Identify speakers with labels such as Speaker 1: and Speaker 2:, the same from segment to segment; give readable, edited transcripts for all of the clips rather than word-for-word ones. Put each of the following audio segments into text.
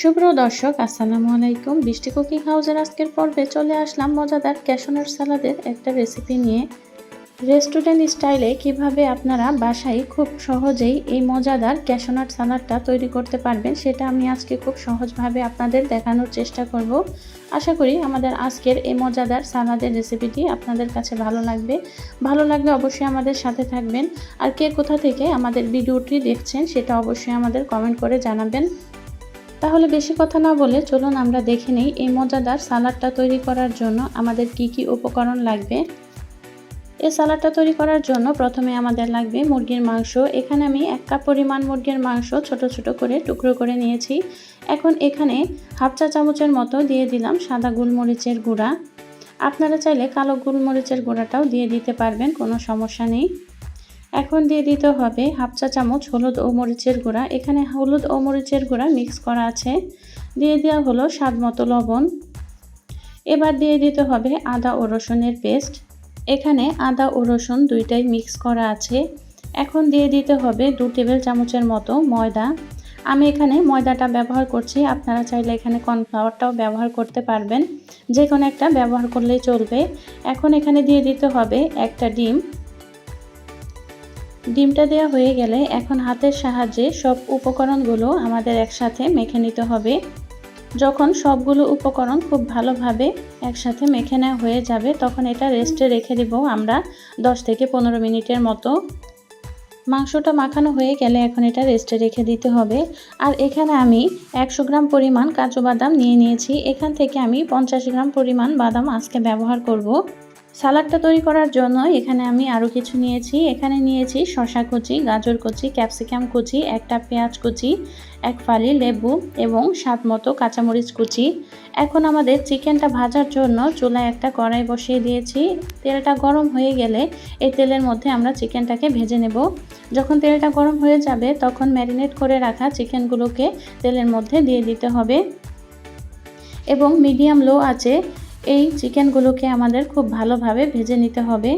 Speaker 1: সুপ্রিয় দর্শক, আসসালামু আলাইকুম। বৃষ্টি কুকিং হাউসের আজকের পর্বে চলে আসলাম মজাদার ক্যাশনাট সালাদের একটা রেসিপি নিয়ে। রেস্টুরেন্ট স্টাইলে কিভাবে আপনারা বাসায় খুব সহজেই এই মজাদার ক্যাশনাট সালাডটা তৈরি করতে পারবেন সেটা আমি আজকে খুব সহজভাবে আপনাদের দেখানোর চেষ্টা করব। আশা করি আমাদের আজকের এই মজাদার সালাদের রেসিপিটি আপনাদের কাছে ভালো লাগবে। ভালো লাগলে অবশ্যই আমাদের সাথে থাকবেন। আর কে কোথা থেকে আমাদের ভিডিওটি দেখছেন সেটা অবশ্যই আমাদের কমেন্ট করে জানাবেন। তাহলে বেশি কথা না বলে চলুন আমরা দেখে নিই এই মজাদার সালাডটা তৈরি করার জন্য আমাদের কি কি উপকরণ লাগবে। এই সালাডটা তৈরি করার জন্য প্রথমে আমাদের লাগবে মুরগির মাংস। এখানে আমি 1 কাপ পরিমাণ মুরগির মাংস ছোট ছোট করে টুকরো করে নিয়েছি। এখন এখানে হাফ চা চামচের মতো দিয়ে দিলাম সাদা গোলমরিচের গুঁড়া। আপনারা চাইলে কালো গোলমরিচের গুঁড়াটাও দিয়ে দিতে পারবেন, কোনো সমস্যা নেই। এখন দিয়ে দিতে হবে হাফ চা চামচ হলুদ ও মরিচের গুঁড়া। এখানে হলুদ ও মরিচের গুঁড়া মিক্স করা আছে। দিয়ে দেওয়া হলো স্বাদ মতো লবণ। এবার দিয়ে দিতে হবে আদা ও রসুনের পেস্ট। এখানে আদা ও রসুন দুইটাই মিক্স করা আছে। এখন দিয়ে দিতে হবে 2 টেবিল চামচের মতো ময়দা। আমি এখানে ময়দাটা ব্যবহার করছি, আপনারা চাইলে এখানে কর্নফ্লাওয়ারটাও ব্যবহার করতে পারবেন, যে কোনো একটা ব্যবহার করলেই চলবে। এখন এখানে দিয়ে দিতে হবে একটা ডিম। ডিমটা দেওয়া হয়ে গেলে এখন হাতের সাহায্যে সব উপকরণগুলো আমাদের একসাথে মেখে নিতে হবে। যখন সবগুলো উপকরণ খুব ভালোভাবে একসাথে মেখে নেওয়া হয়ে যাবে তখন এটা রেস্টে রেখে দিব আমরা 10 থেকে 15 মিনিটের মতো। মাংসটা মাখানো হয়ে গেলে এখন এটা রেস্টে রেখে দিতে হবে। আর এখানে আমি 100 গ্রাম পরিমাণ কাজু বাদাম নিয়ে নিয়েছি। এখান থেকে আমি 50 গ্রাম পরিমাণ বাদাম আজকে ব্যবহার করব। সালাডটা তৈরি করার জন্য এখানে আমি আরও কিছু নিয়েছি। এখানে নিয়েছি শসা কুচি, গাজর কুচি, ক্যাপসিকাম কুচি, একটা পেঁয়াজ কুচি, 1 ফালি লেবু এবং স্বাদ মতো কাঁচামরিচ কুচি। এখন আমাদের চিকেনটা ভাজার জন্য চুলায় একটা কড়াই বসিয়ে দিয়েছি। তেলটা গরম হয়ে গেলে এই তেলের মধ্যে আমরা চিকেনটাকে ভেজে নেব। যখন তেলটা গরম হয়ে যাবে তখন ম্যারিনেট করে রাখা চিকেনগুলোকে তেলের মধ্যে দিয়ে দিতে হবে এবং মিডিয়াম লো আঁচে এই চিকেনগুলোকে আমাদের খুব ভালোভাবে ভেজে নিতে হবে।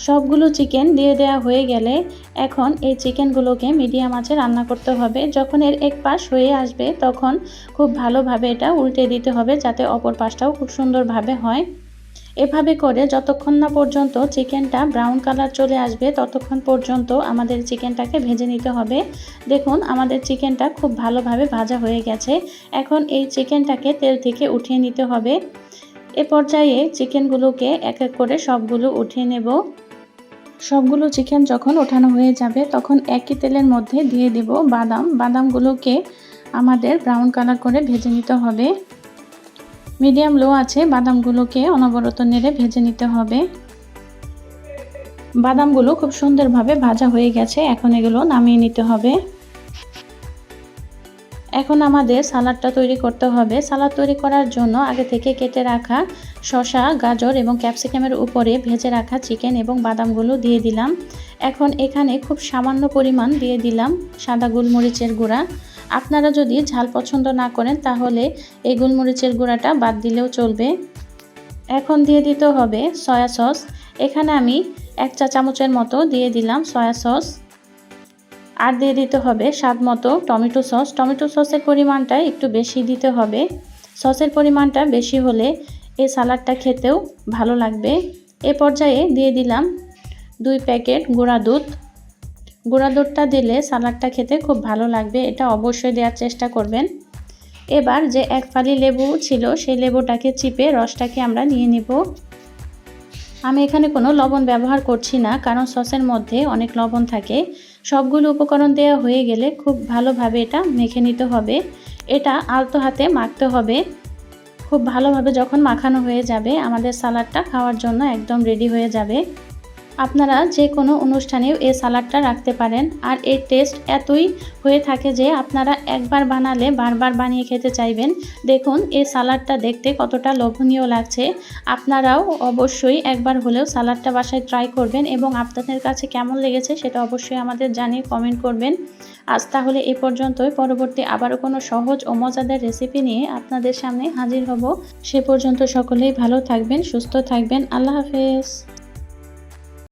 Speaker 1: সবগুলো চিকেন দিয়ে দেওয়া হয়ে গেলে এখন এই চিকেনগুলোকে মিডিয়াম আঁচে রান্না করতে হবে। যখন এর এক পাশ হয়ে আসবে তখন খুব ভালোভাবে এটা উল্টে দিতে হবে যাতে অপর পাশটাও খুব সুন্দরভাবে হয়। এভাবে করে যতক্ষণ না পর্যন্ত চিকেনটা ব্রাউন কালার চলে আসবে ততক্ষণ পর্যন্ত আমাদের চিকেনটাকে ভেজে নিতে হবে। দেখুন আমাদের চিকেনটা খুব ভালোভাবে ভাজা হয়ে গেছে। এখন এই চিকেনটাকে তেল থেকে উঠিয়ে নিতে হবে। এ পর্যায়ে চিকেনগুলোকে এক এক করে সবগুলো উঠিয়ে নেব। সবগুলো চিকেন যখন ওঠানো হয়ে যাবে তখন একই তেলের মধ্যে দিয়ে দেব বাদাম। বাদামগুলোকে আমাদের ব্রাউন কালার করে ভেজে নিতে হবে। মিডিয়াম লো আছে বাদামগুলোকে অনবরত নেড়ে ভেজে নিতে হবে। বাদামগুলো খুব সুন্দরভাবে ভাজা হয়ে গেছে। এখন এগুলো নামিয়ে নিতে হবে। এখন আমাদের সালাডটা তৈরি করতে হবে। সালাদ তৈরি করার জন্য আগে থেকে কেটে রাখা শসা, গাজর এবং ক্যাপসিকামের উপরে ভেজে রাখা চিকেন এবং বাদামগুলো দিয়ে দিলাম। এখন এখানে খুব সামান্য পরিমাণ দিয়ে দিলাম সাদা গোলমরিচের গুঁড়া। আপনারা যদি ঝাল পছন্দ না করেন তাহলে এই গোলমরিচের গুঁড়াটা বাদ দিলেও চলবে। এখন দিয়ে দিতে হবে সয়া সস। এখানে আমি 1 চা চামচের মতো দিয়ে দিলাম সয়া সস। আর দিয়ে দিতে হবে স্বাদ মতো টমেটো সস। টমেটো সসের পরিমাণটা একটু বেশি দিতে হবে। সসের পরিমাণটা বেশি হলে এই সালাডটা খেতেও ভালো লাগবে। এ পর্যায়ে দিয়ে দিলাম 2 প্যাকেট গুঁড়া দুধ। গুঁড়া দুধটা দিলে সালাডটা খেতে খুব ভালো লাগবে, এটা অবশ্যই দেওয়ার চেষ্টা করবেন। এবার যে 1 ফালি লেবু ছিল সেই লেবুটাকে চিপে রসটাকে আমরা নিয়ে নেব। আমি এখানে কোনো লবণ ব্যবহার করছি না কারণ সসের মধ্যে অনেক লবণ থাকে। সবগুলো উপকরণ দেওয়া হয়ে গেলে খুব ভালোভাবে এটা মেখে নিতে হবে। এটা আলতো হাতে মাখতে হবে। খুব ভালোভাবে যখন মাখানো হয়ে যাবে আমাদের সালাডটা খাওয়ার জন্য একদম রেডি হয়ে যাবে। আপনারা যে কোনো অনুষ্ঠানেও এই সালাডটা রাখতে পারেন। আর এর টেস্ট এতই হয়ে থাকে যে আপনারা একবার বানালে বারবার বানিয়ে খেতে চাইবেন। দেখুন এই সালাডটা দেখতে কতটা লোভনীয় লাগছে। আপনারাও অবশ্যই একবার হলেও সালাডটা বাসায় ট্রাই করবেন এবং আপনাদের কাছে কেমন লেগেছে সেটা অবশ্যই আমাদের জানিয়ে কমেন্ট করবেন। আজ তাহলে এ পর্যন্তই। পরবর্তী আবারও কোনো সহজ ও মজাদার রেসিপি নিয়ে আপনাদের সামনে হাজির হব। সে পর্যন্ত সকলেই ভালো থাকবেন, সুস্থ থাকবেন। আল্লাহ হাফেজ।